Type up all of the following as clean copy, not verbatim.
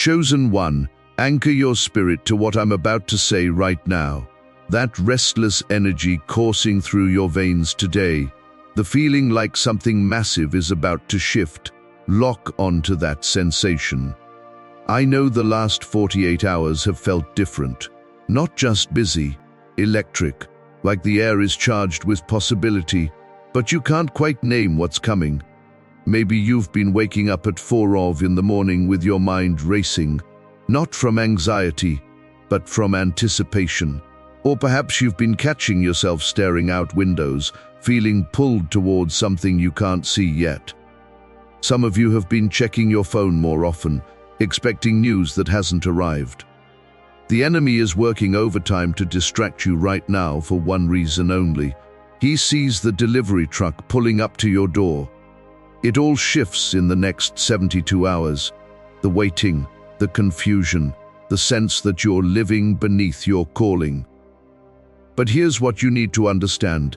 Chosen one, anchor your spirit to what I'm about to say right now. That restless energy coursing through your veins today, the feeling like something massive is about to shift. Lock onto that sensation. I know the last 48 hours have felt different. Not just busy, electric, like the air is charged with possibility, but you can't quite name what's coming. Maybe you've been waking up at 4 in the morning with your mind racing, not from anxiety, but from anticipation. Or perhaps you've been catching yourself staring out windows, feeling pulled towards something you can't see yet. Some of you have been checking your phone more often, expecting news that hasn't arrived. The enemy is working overtime to distract you right now for one reason only. He sees the delivery truck pulling up to your door. It all shifts in the next 72 hours. The waiting, the confusion, the sense that you're living beneath your calling. But here's what you need to understand.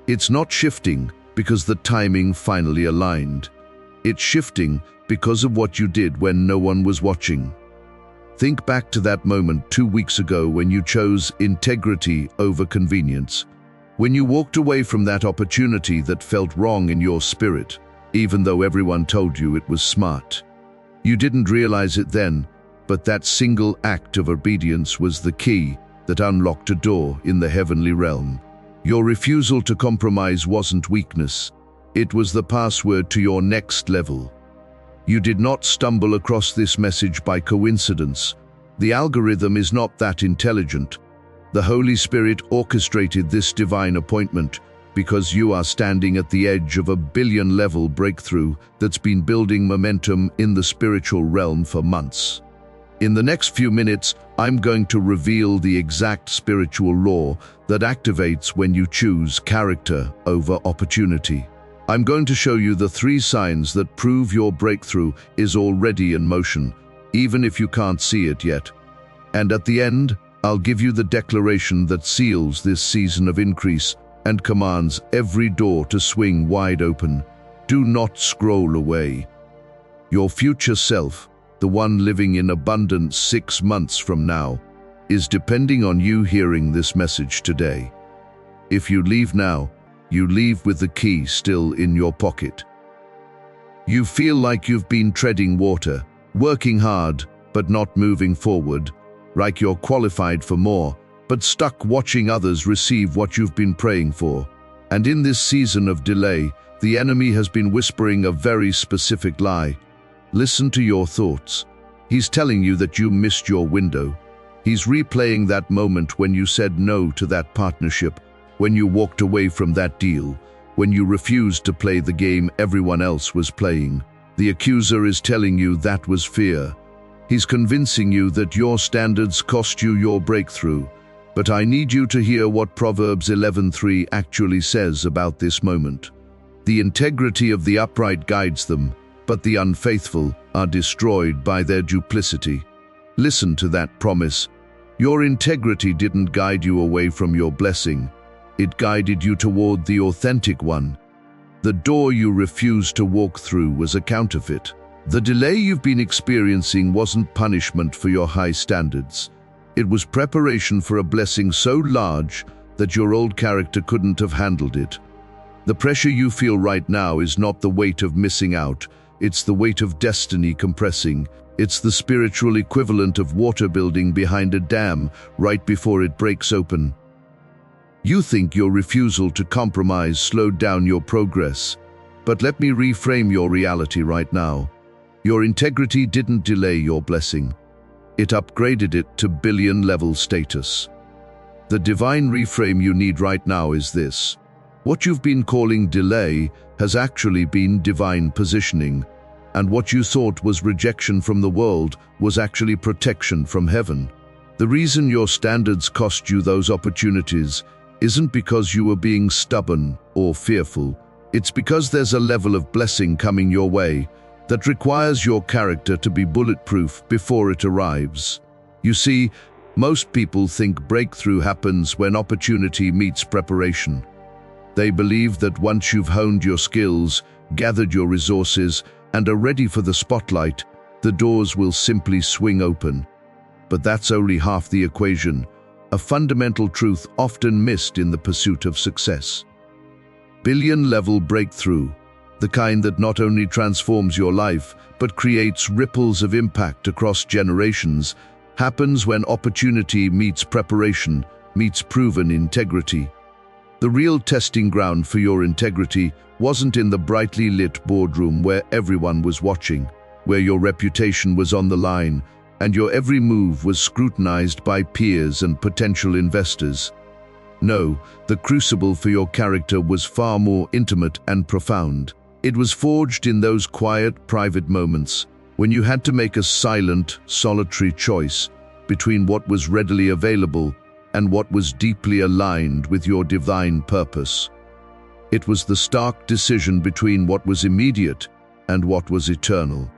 It's not shifting because the timing finally aligned. It's shifting because of what you did when no one was watching. Think back to that moment 2 weeks ago when you chose integrity over convenience. When you walked away from that opportunity that felt wrong in your spirit, even though everyone told you it was smart. You didn't realize it then, but that single act of obedience was the key that unlocked a door in the heavenly realm. Your refusal to compromise wasn't weakness. It was the password to your next level. You did not stumble across this message by coincidence. The algorithm is not that intelligent. The Holy Spirit orchestrated this divine appointment because you are standing at the edge of a billion-level breakthrough that's been building momentum in the spiritual realm for months. In the next few minutes, I'm going to reveal the exact spiritual law that activates when you choose character over opportunity. I'm going to show you the 3 signs that prove your breakthrough is already in motion, even if you can't see it yet. And at the end, I'll give you the declaration that seals this season of increase and commands every door to swing wide open. Do not scroll away. Your future self, the one living in abundance 6 months from now, is depending on you hearing this message today. If you leave now, you leave with the key still in your pocket. You feel like you've been treading water, working hard, but not moving forward, like you're qualified for more, but stuck watching others receive what you've been praying for. And in this season of delay, the enemy has been whispering a very specific lie. Listen to your thoughts. He's telling you that you missed your window. He's replaying that moment when you said no to that partnership, when you walked away from that deal, when you refused to play the game everyone else was playing. The accuser is telling you that was fear. He's convincing you that your standards cost you your breakthrough. But I need you to hear what Proverbs 11:3 actually says about this moment. The integrity of the upright guides them, but the unfaithful are destroyed by their duplicity. Listen to that promise. Your integrity didn't guide you away from your blessing. It guided you toward the authentic one. The door you refused to walk through was a counterfeit. The delay you've been experiencing wasn't punishment for your high standards. It was preparation for a blessing so large that your old character couldn't have handled it. The pressure you feel right now is not the weight of missing out. It's the weight of destiny compressing. It's the spiritual equivalent of water building behind a dam right before it breaks open. You think your refusal to compromise slowed down your progress. But let me reframe your reality right now. Your integrity didn't delay your blessing. It upgraded it to billion-level status. The divine reframe you need right now is this. What you've been calling delay has actually been divine positioning, and what you thought was rejection from the world was actually protection from heaven. The reason your standards cost you those opportunities isn't because you were being stubborn or fearful. It's because there's a level of blessing coming your way that requires your character to be bulletproof before it arrives. You see, most people think breakthrough happens when opportunity meets preparation. They believe that once you've honed your skills, gathered your resources, and are ready for the spotlight, the doors will simply swing open. But that's only half the equation, a fundamental truth often missed in the pursuit of success. Billion-level breakthrough, the kind that not only transforms your life, but creates ripples of impact across generations, happens when opportunity meets preparation, meets proven integrity. The real testing ground for your integrity wasn't in the brightly lit boardroom where everyone was watching, where your reputation was on the line, and your every move was scrutinized by peers and potential investors. No, the crucible for your character was far more intimate and profound. It was forged in those quiet, private moments when you had to make a silent, solitary choice between what was readily available and what was deeply aligned with your divine purpose. It was the stark decision between what was immediate and what was eternal,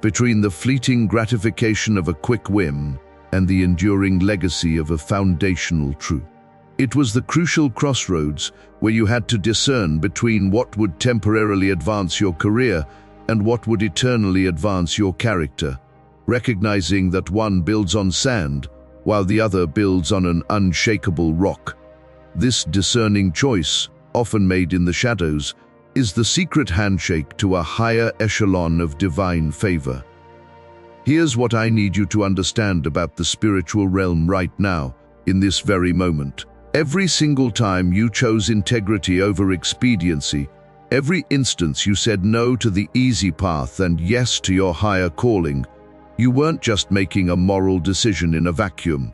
between the fleeting gratification of a quick whim and the enduring legacy of a foundational truth. It was the crucial crossroads where you had to discern between what would temporarily advance your career and what would eternally advance your character, recognizing that one builds on sand while the other builds on an unshakable rock. This discerning choice, often made in the shadows, is the secret handshake to a higher echelon of divine favor. Here's what I need you to understand about the spiritual realm right now, in this very moment. Every single time you chose integrity over expediency, every instance you said no to the easy path and yes to your higher calling, you weren't just making a moral decision in a vacuum.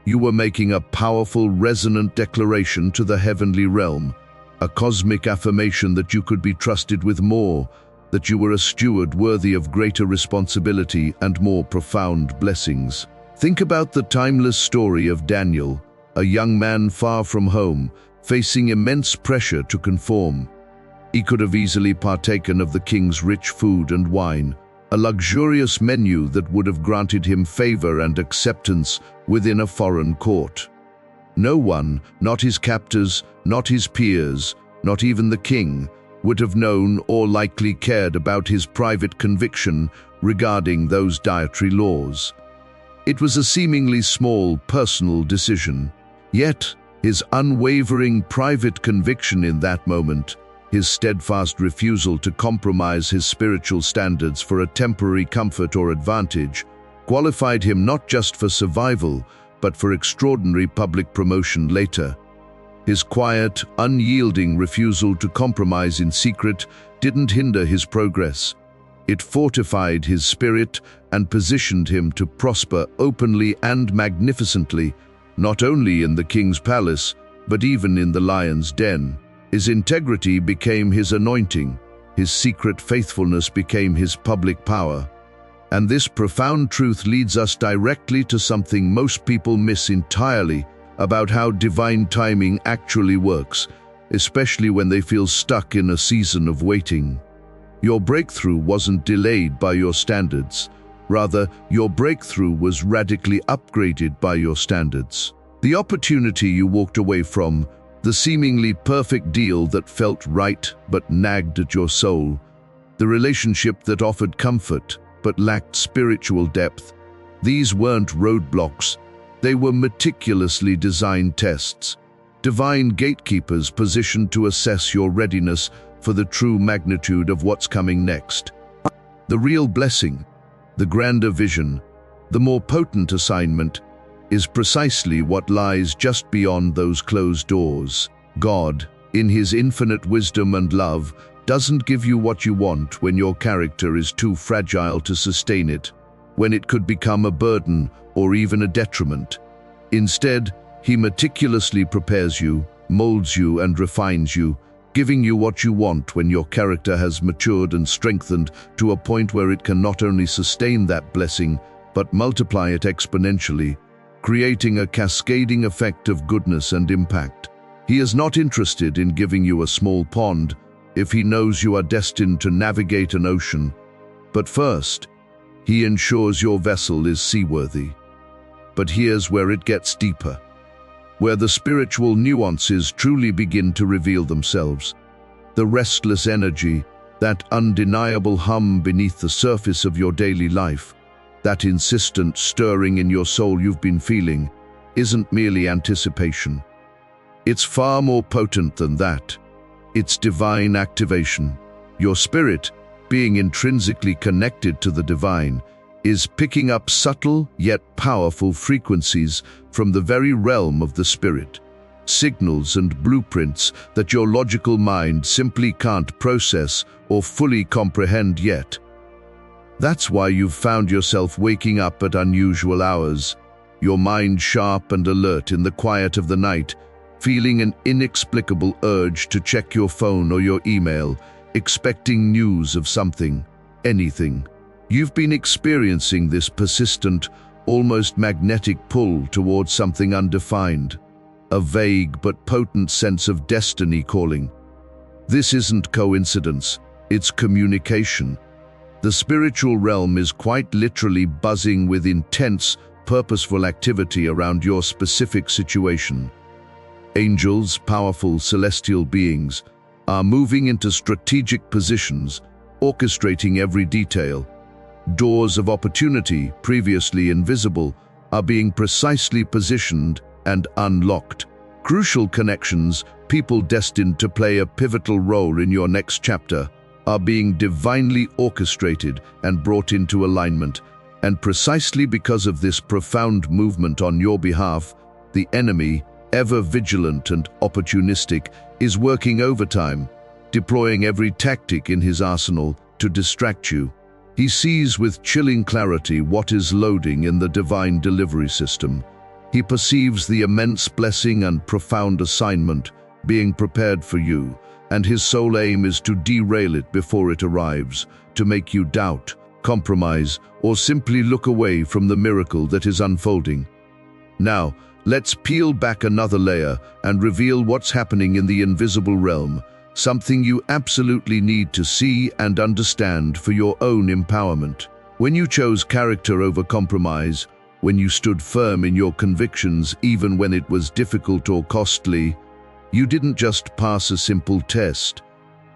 You were making a powerful, resonant declaration to the heavenly realm, a cosmic affirmation that you could be trusted with more, that you were a steward worthy of greater responsibility and more profound blessings. Think about the timeless story of Daniel, a young man far from home, facing immense pressure to conform. He could have easily partaken of the king's rich food and wine, a luxurious menu that would have granted him favor and acceptance within a foreign court. No one, not his captors, not his peers, not even the king, would have known or likely cared about his private conviction regarding those dietary laws. It was a seemingly small, personal decision. Yet, his unwavering private conviction in that moment, his steadfast refusal to compromise his spiritual standards for a temporary comfort or advantage, qualified him not just for survival, but for extraordinary public promotion later. His quiet, unyielding refusal to compromise in secret didn't hinder his progress. It fortified his spirit and positioned him to prosper openly and magnificently, not only in the king's palace, but even in the lion's den. His integrity became his anointing, his secret faithfulness became his public power. And this profound truth leads us directly to something most people miss entirely about how divine timing actually works, especially when they feel stuck in a season of waiting. Your breakthrough wasn't delayed by your standards. Rather, your breakthrough was radically upgraded by your standards. The opportunity you walked away from, the seemingly perfect deal that felt right but nagged at your soul, the relationship that offered comfort but lacked spiritual depth, these weren't roadblocks. They were meticulously designed tests, divine gatekeepers positioned to assess your readiness for the true magnitude of what's coming next. The real blessing, the grander vision, the more potent assignment, is precisely what lies just beyond those closed doors. God, in His infinite wisdom and love, doesn't give you what you want when your character is too fragile to sustain it, when it could become a burden or even a detriment. Instead, He meticulously prepares you, molds you, and refines you, giving you what you want when your character has matured and strengthened to a point where it can not only sustain that blessing, but multiply it exponentially, creating a cascading effect of goodness and impact. He is not interested in giving you a small pond if He knows you are destined to navigate an ocean. But first, He ensures your vessel is seaworthy. But here's where it gets deeper, where the spiritual nuances truly begin to reveal themselves. The restless energy, that undeniable hum beneath the surface of your daily life, that insistent stirring in your soul you've been feeling, isn't merely anticipation. It's far more potent than that. It's divine activation. Your spirit, being intrinsically connected to the divine, is picking up subtle yet powerful frequencies from the very realm of the spirit, signals and blueprints that your logical mind simply can't process or fully comprehend yet. That's why you've found yourself waking up at unusual hours, your mind sharp and alert in the quiet of the night, feeling an inexplicable urge to check your phone or your email, expecting news of something, anything. You've been experiencing this persistent, almost magnetic pull towards something undefined, a vague but potent sense of destiny calling. This isn't coincidence, it's communication. The spiritual realm is quite literally buzzing with intense, purposeful activity around your specific situation. Angels, powerful celestial beings, are moving into strategic positions, orchestrating every detail. Doors of opportunity, previously invisible, are being precisely positioned and unlocked. Crucial connections, people destined to play a pivotal role in your next chapter, are being divinely orchestrated and brought into alignment. And precisely because of this profound movement on your behalf, the enemy, ever vigilant and opportunistic, is working overtime, deploying every tactic in his arsenal to distract you. He sees with chilling clarity what is loading in the divine delivery system. He perceives the immense blessing and profound assignment being prepared for you, and his sole aim is to derail it before it arrives, to make you doubt, compromise, or simply look away from the miracle that is unfolding. Now, let's peel back another layer and reveal what's happening in the invisible realm, something you absolutely need to see and understand for your own empowerment. When you chose character over compromise, when you stood firm in your convictions even when it was difficult or costly, you didn't just pass a simple test.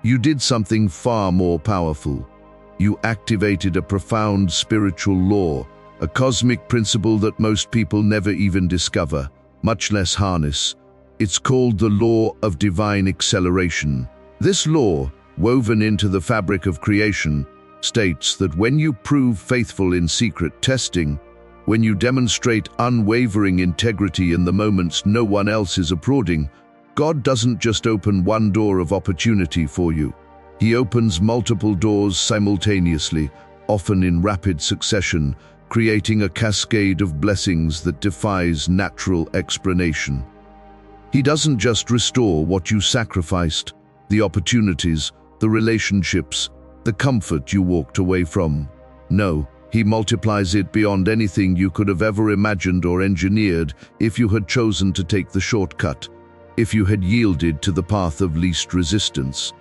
You did something far more powerful. You activated a profound spiritual law, a cosmic principle that most people never even discover, much less harness. It's called the law of divine acceleration. This law, woven into the fabric of creation, states that when you prove faithful in secret testing, when you demonstrate unwavering integrity in the moments no one else is applauding, God doesn't just open one door of opportunity for you. He opens multiple doors simultaneously, often in rapid succession, creating a cascade of blessings that defies natural explanation. He doesn't just restore what you sacrificed, the opportunities, the relationships, the comfort you walked away from. No, he multiplies it beyond anything you could have ever imagined or engineered if you had chosen to take the shortcut, if you had yielded to the path of least resistance.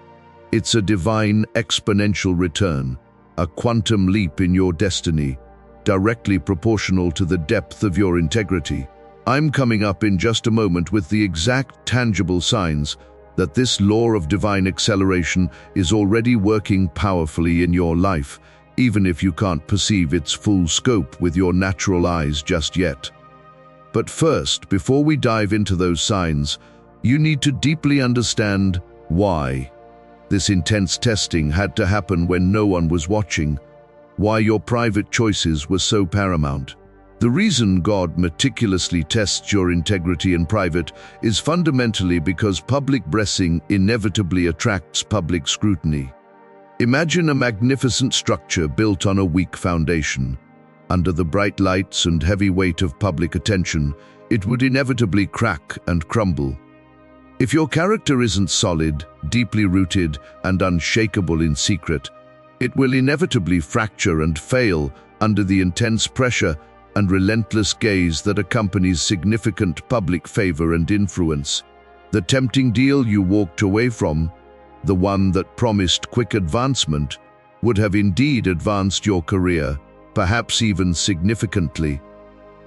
It's a divine exponential return, a quantum leap in your destiny, directly proportional to the depth of your integrity. I'm coming up in just a moment with the exact tangible signs that this law of divine acceleration is already working powerfully in your life, even if you can't perceive its full scope with your natural eyes just yet. But first, before we dive into those signs, you need to deeply understand why. This intense testing had to happen when no one was watching, why your private choices were so paramount. The reason God meticulously tests your integrity in private is fundamentally because public blessing inevitably attracts public scrutiny. Imagine a magnificent structure built on a weak foundation. Under the bright lights and heavy weight of public attention, it would inevitably crack and crumble. If your character isn't solid, deeply rooted, and unshakable in secret, it will inevitably fracture and fail under the intense pressure and relentless gaze that accompanies significant public favor and influence. The tempting deal you walked away from, the one that promised quick advancement, would have indeed advanced your career, perhaps even significantly,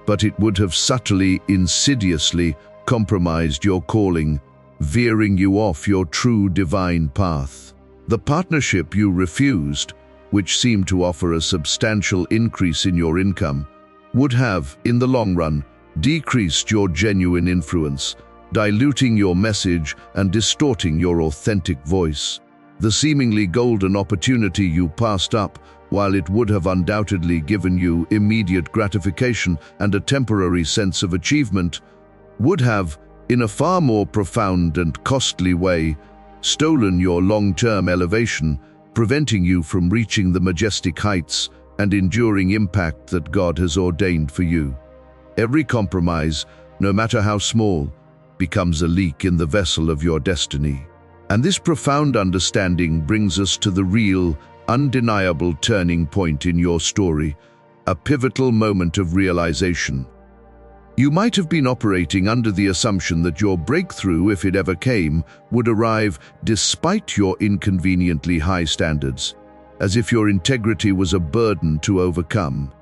but it would have subtly, insidiously compromised your calling, veering you off your true divine path. The partnership you refused, which seemed to offer a substantial increase in your income, would have, in the long run, decreased your genuine influence, diluting your message and distorting your authentic voice. The seemingly golden opportunity you passed up, while it would have undoubtedly given you immediate gratification and a temporary sense of achievement, would have, in a far more profound and costly way, stolen your long-term elevation, preventing you from reaching the majestic heights and enduring impact that God has ordained for you. Every compromise, no matter how small, becomes a leak in the vessel of your destiny. And this profound understanding brings us to the real, undeniable turning point in your story, a pivotal moment of realization. You might have been operating under the assumption that your breakthrough, if it ever came, would arrive despite your inconveniently high standards, as if your integrity was a burden to overcome.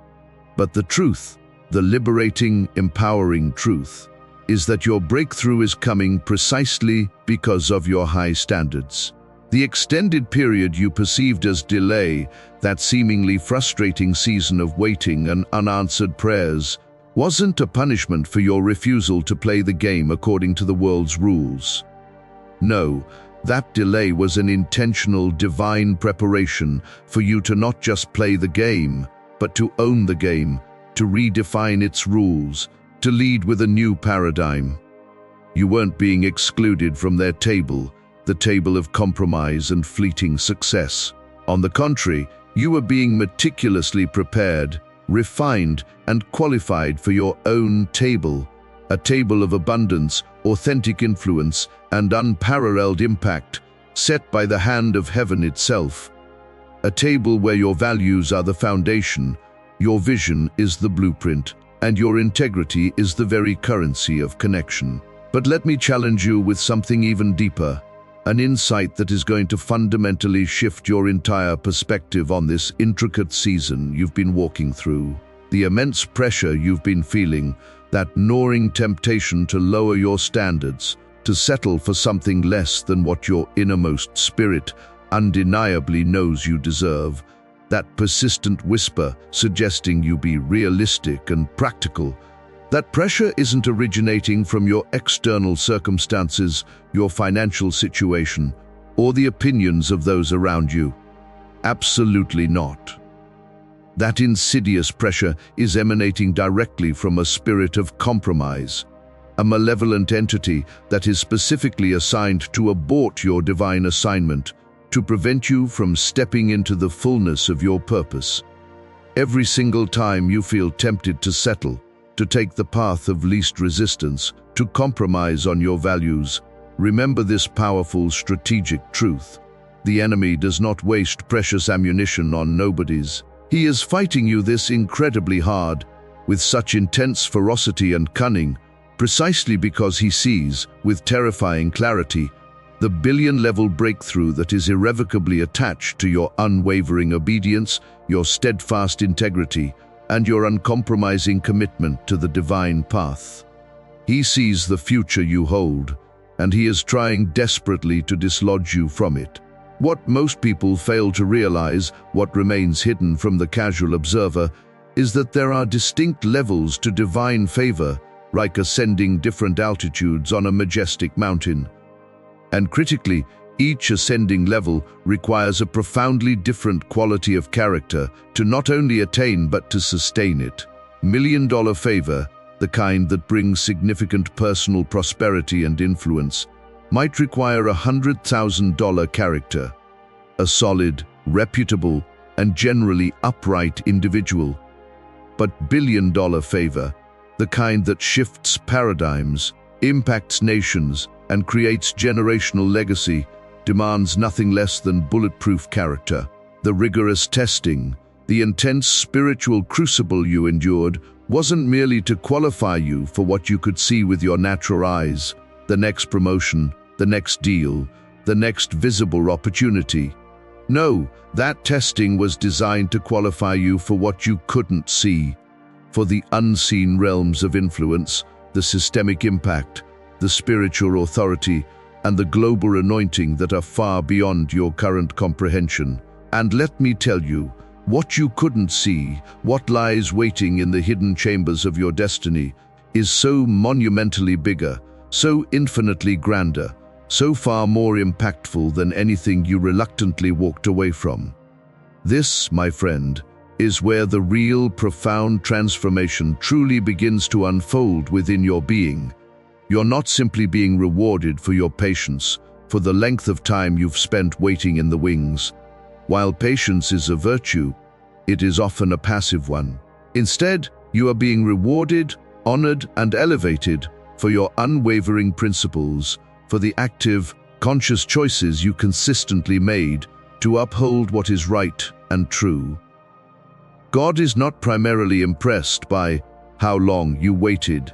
But the truth, the liberating, empowering truth, is that your breakthrough is coming precisely because of your high standards. The extended period you perceived as delay, that seemingly frustrating season of waiting and unanswered prayers, wasn't a punishment for your refusal to play the game according to the world's rules. No, that delay was an intentional divine preparation for you to not just play the game, but to own the game, to redefine its rules, to lead with a new paradigm. You weren't being excluded from their table, the table of compromise and fleeting success. On the contrary, you were being meticulously prepared, refined, and qualified for your own table, a table of abundance, authentic influence, and unparalleled impact, set by the hand of heaven itself. A table where your values are the foundation, your vision is the blueprint, and your integrity is the very currency of connection. But let me challenge you with something even deeper, an insight that is going to fundamentally shift your entire perspective on this intricate season you've been walking through. The immense pressure you've been feeling, that gnawing temptation to lower your standards, to settle for something less than what your innermost spirit undeniably knows you deserve, that persistent whisper suggesting you be realistic and practical. That pressure isn't originating from your external circumstances, your financial situation, or the opinions of those around you. Absolutely not. That insidious pressure is emanating directly from a spirit of compromise, a malevolent entity that is specifically assigned to abort your divine assignment, to prevent you from stepping into the fullness of your purpose. Every single time you feel tempted to settle, to take the path of least resistance, to compromise on your values, remember this powerful strategic truth. The enemy does not waste precious ammunition on nobodies. He is fighting you this incredibly hard, with such intense ferocity and cunning, precisely because he sees, with terrifying clarity, the billion-level breakthrough that is irrevocably attached to your unwavering obedience, your steadfast integrity, and your uncompromising commitment to the divine path. He sees the future you hold, and he is trying desperately to dislodge you from it. What most people fail to realize, what remains hidden from the casual observer, is that there are distinct levels to divine favor, like ascending different altitudes on a majestic mountain. And critically, each ascending level requires a profoundly different quality of character to not only attain but to sustain it. Million-dollar favor, the kind that brings significant personal prosperity and influence, might require $100,000 character, a solid, reputable, and generally upright individual. But billion-dollar favor, the kind that shifts paradigms, impacts nations, and creates generational legacy, demands nothing less than bulletproof character. The rigorous testing, the intense spiritual crucible you endured, wasn't merely to qualify you for what you could see with your natural eyes, the next promotion, the next deal, the next visible opportunity. No, that testing was designed to qualify you for what you couldn't see, for the unseen realms of influence, the systemic impact, the spiritual authority, and the global anointing that are far beyond your current comprehension. And let me tell you, what you couldn't see, what lies waiting in the hidden chambers of your destiny, is so monumentally bigger, so infinitely grander, so far more impactful than anything you reluctantly walked away from. This, my friend, is where the real, profound transformation truly begins to unfold within your being. You're not simply being rewarded for your patience, for the length of time you've spent waiting in the wings. While patience is a virtue, it is often a passive one. Instead, you are being rewarded, honored, and elevated for your unwavering principles, for the active, conscious choices you consistently made to uphold what is right and true. God is not primarily impressed by how long you waited.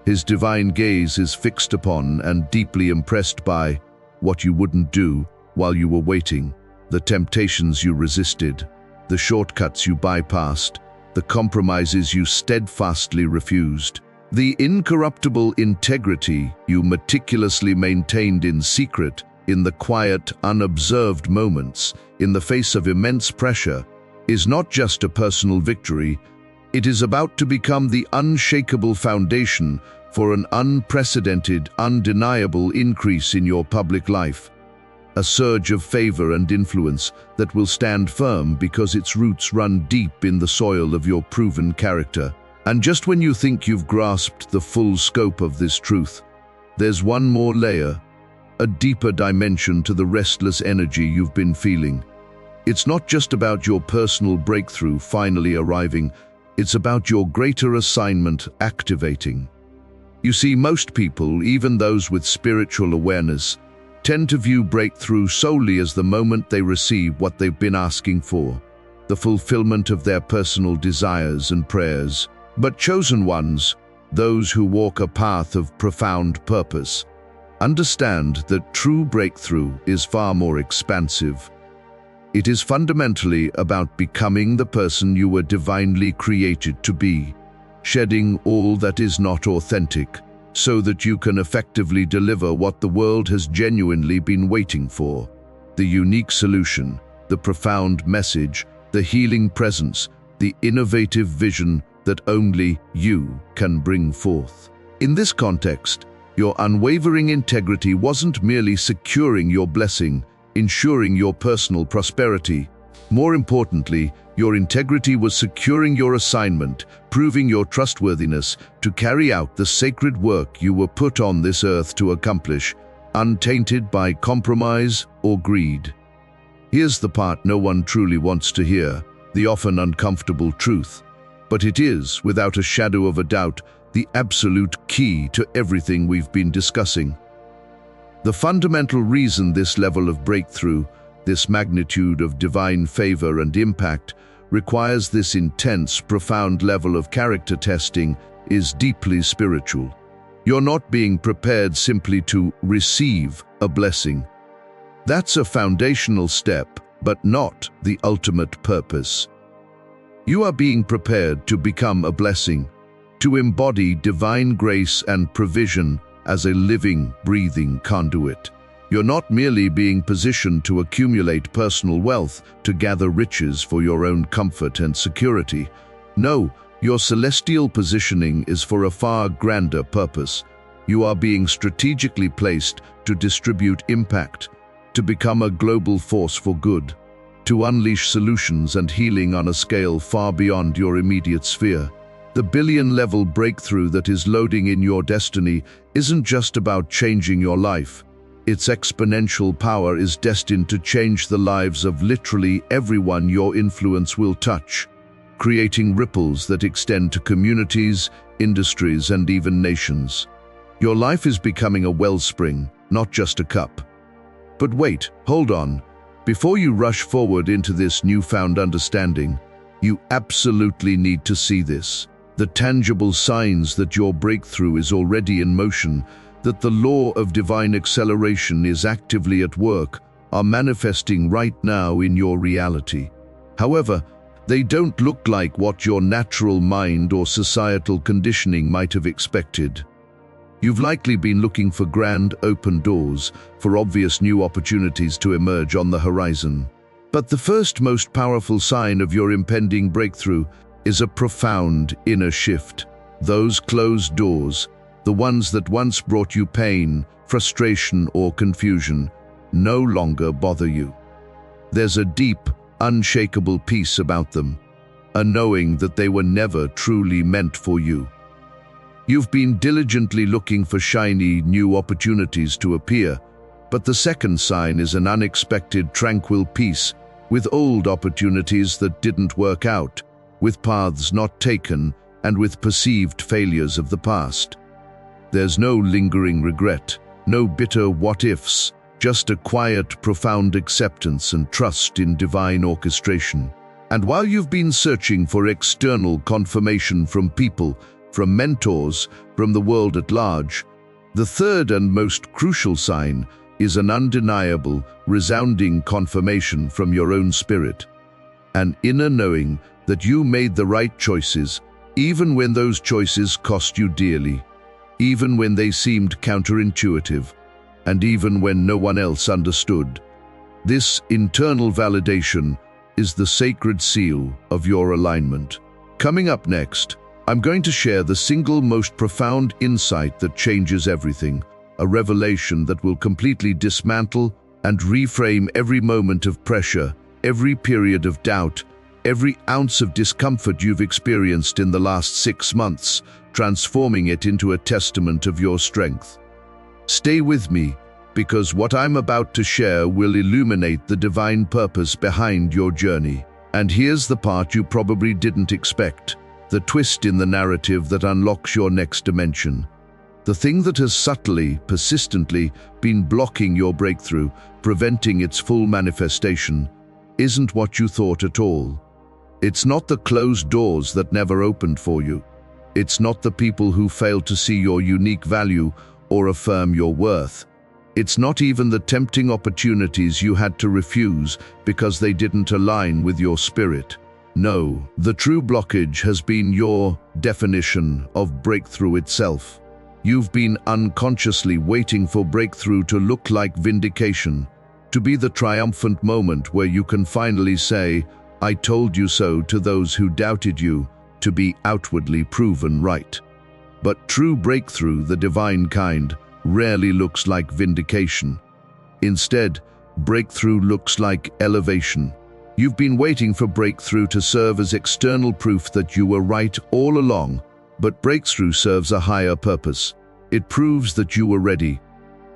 His divine gaze is fixed upon and deeply impressed by what you wouldn't do while you were waiting, the temptations you resisted, the shortcuts you bypassed, the compromises you steadfastly refused, the incorruptible integrity you meticulously maintained in secret, in the quiet, unobserved moments, in the face of immense pressure, is not just a personal victory. It is about to become the unshakable foundation for an unprecedented, undeniable increase in your public life. A surge of favor and influence that will stand firm because its roots run deep in the soil of your proven character. And just when you think you've grasped the full scope of this truth, there's one more layer, a deeper dimension to the restless energy you've been feeling. It's not just about your personal breakthrough finally arriving, it's about your greater assignment activating. You see, most people, even those with spiritual awareness, tend to view breakthrough solely as the moment they receive what they've been asking for, the fulfillment of their personal desires and prayers. But chosen ones, those who walk a path of profound purpose, understand that true breakthrough is far more expansive. It is fundamentally about becoming the person you were divinely created to be, shedding all that is not authentic, so that you can effectively deliver what the world has genuinely been waiting for: the unique solution, the profound message, the healing presence, the innovative vision that only you can bring forth. In this context, your unwavering integrity wasn't merely securing your blessing, ensuring your personal prosperity. More importantly, your integrity was securing your assignment, proving your trustworthiness to carry out the sacred work you were put on this earth to accomplish, untainted by compromise or greed. Here's the part no one truly wants to hear, the often uncomfortable truth. But it is, without a shadow of a doubt, the absolute key to everything we've been discussing. The fundamental reason this level of breakthrough, this magnitude of divine favor and impact, requires this intense, profound level of character testing is deeply spiritual. You're not being prepared simply to receive a blessing. That's a foundational step, but not the ultimate purpose. You are being prepared to become a blessing, to embody divine grace and provision as a living, breathing conduit. You're not merely being positioned to accumulate personal wealth, to gather riches for your own comfort and security. No, your celestial positioning is for a far grander purpose. You are being strategically placed to distribute impact, to become a global force for good, to unleash solutions and healing on a scale far beyond your immediate sphere. The billion-level breakthrough that is loading in your destiny isn't just about changing your life. Its exponential power is destined to change the lives of literally everyone your influence will touch, creating ripples that extend to communities, industries, and even nations. Your life is becoming a wellspring, not just a cup. But wait, hold on. Before you rush forward into this newfound understanding, you absolutely need to see this. The tangible signs that your breakthrough is already in motion, that the law of divine acceleration is actively at work, are manifesting right now in your reality. However, they don't look like what your natural mind or societal conditioning might have expected. You've likely been looking for grand, open doors, for obvious new opportunities to emerge on the horizon. But the first most powerful sign of your impending breakthrough is a profound inner shift. Those closed doors, the ones that once brought you pain, frustration, or confusion, no longer bother you. There's a deep, unshakable peace about them, a knowing that they were never truly meant for you. You've been diligently looking for shiny, new opportunities to appear, but the second sign is an unexpected, tranquil peace, with old opportunities that didn't work out, with paths not taken, and with perceived failures of the past. There's no lingering regret, no bitter what-ifs, just a quiet, profound acceptance and trust in divine orchestration. And while you've been searching for external confirmation from people, from mentors, from the world at large, the third and most crucial sign is an undeniable, resounding confirmation from your own spirit. An inner knowing that you made the right choices, even when those choices cost you dearly, even when they seemed counterintuitive, and even when no one else understood. This internal validation is the sacred seal of your alignment. Coming up next, I'm going to share the single most profound insight that changes everything, a revelation that will completely dismantle and reframe every moment of pressure, every period of doubt, every ounce of discomfort you've experienced in the last 6 months, transforming it into a testament of your strength. Stay with me, because what I'm about to share will illuminate the divine purpose behind your journey. And here's the part you probably didn't expect, the twist in the narrative that unlocks your next dimension. The thing that has subtly, persistently been blocking your breakthrough, preventing its full manifestation, isn't what you thought at all. It's not the closed doors that never opened for you. It's not the people who failed to see your unique value or affirm your worth. It's not even the tempting opportunities you had to refuse because they didn't align with your spirit. No, the true blockage has been your definition of breakthrough itself. You've been unconsciously waiting for breakthrough to look like vindication, to be the triumphant moment where you can finally say, "I told you so," to those who doubted you, to be outwardly proven right. But true breakthrough, the divine kind, rarely looks like vindication. Instead, breakthrough looks like elevation. You've been waiting for breakthrough to serve as external proof that you were right all along, but breakthrough serves a higher purpose. It proves that you were ready.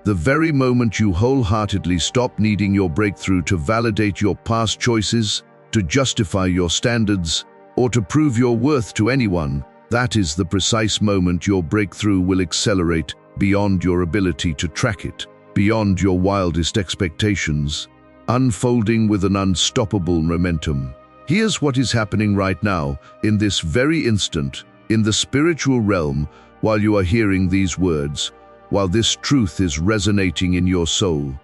The very moment you wholeheartedly stop needing your breakthrough to validate your past choices, to justify your standards, or to prove your worth to anyone, that is the precise moment your breakthrough will accelerate beyond your ability to track it, beyond your wildest expectations, unfolding with an unstoppable momentum. Here's what is happening right now, in this very instant, in the spiritual realm, while you are hearing these words, while this truth is resonating in your soul.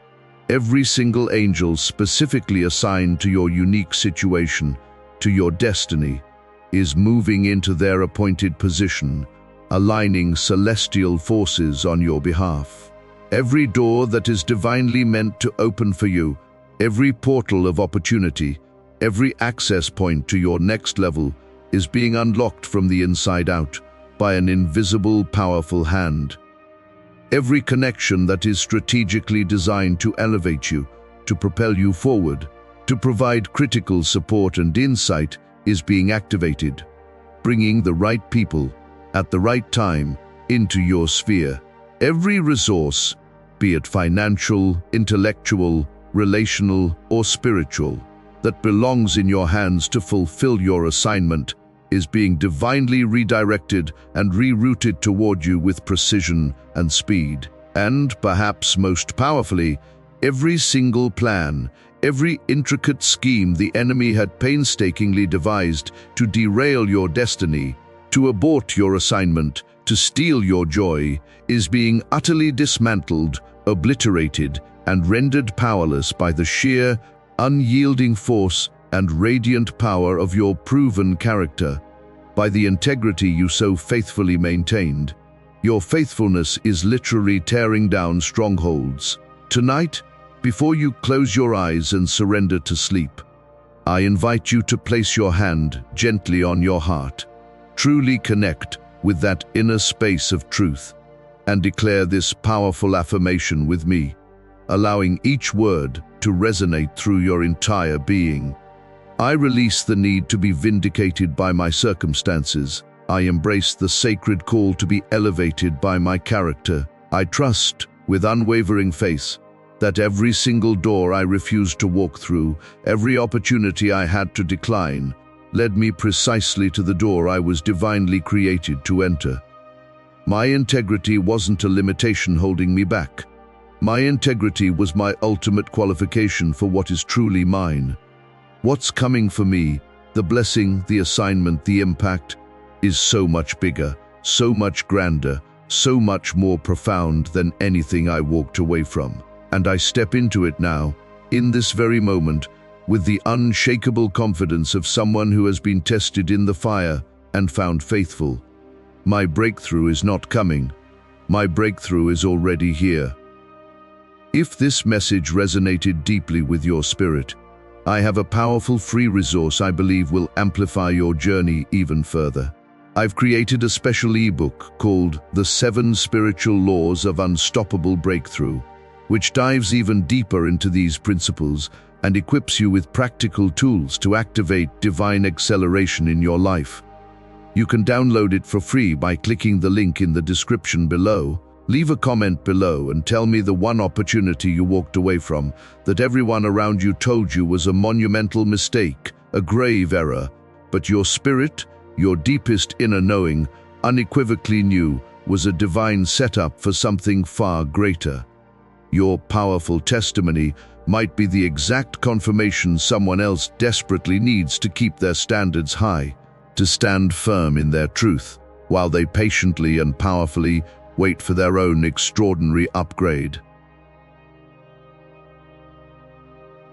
Every single angel specifically assigned to your unique situation, to your destiny, is moving into their appointed position, aligning celestial forces on your behalf. Every door that is divinely meant to open for you, every portal of opportunity, every access point to your next level is being unlocked from the inside out by an invisible, powerful hand. Every connection that is strategically designed to elevate you, to propel you forward, to provide critical support and insight is being activated, bringing the right people at the right time into your sphere. Every resource, be it financial, intellectual, relational, or spiritual, that belongs in your hands to fulfill your assignment is being divinely redirected and rerouted toward you with precision and speed. And, perhaps most powerfully, every single plan, every intricate scheme the enemy had painstakingly devised to derail your destiny, to abort your assignment, to steal your joy, is being utterly dismantled, obliterated, and rendered powerless by the sheer, unyielding force and radiant power of your proven character, by the integrity you so faithfully maintained. Your faithfulness is literally tearing down strongholds. Tonight, before you close your eyes and surrender to sleep, I invite you to place your hand gently on your heart. Truly connect with that inner space of truth and declare this powerful affirmation with me, allowing each word to resonate through your entire being. I release the need to be vindicated by my circumstances. I embrace the sacred call to be elevated by my character. I trust, with unwavering faith, that every single door I refused to walk through, every opportunity I had to decline, led me precisely to the door I was divinely created to enter. My integrity wasn't a limitation holding me back. My integrity was my ultimate qualification for what is truly mine. What's coming for me, the blessing, the assignment, the impact, is so much bigger, so much grander, so much more profound than anything I walked away from. And I step into it now, in this very moment, with the unshakable confidence of someone who has been tested in the fire and found faithful. My breakthrough is not coming. My breakthrough is already here. If this message resonated deeply with your spirit, I have a powerful free resource I believe will amplify your journey even further. I've created a special ebook called The 7 Spiritual Laws of Unstoppable Breakthrough, which dives even deeper into these principles and equips you with practical tools to activate divine acceleration in your life. You can download it for free by clicking the link in the description below. Leave a comment below and tell me the one opportunity you walked away from that everyone around you told you was a monumental mistake, a grave error, but your spirit, your deepest inner knowing, unequivocally knew was a divine setup for something far greater. Your powerful testimony might be the exact confirmation someone else desperately needs to keep their standards high, to stand firm in their truth, while they patiently and powerfully wait for their own extraordinary upgrade.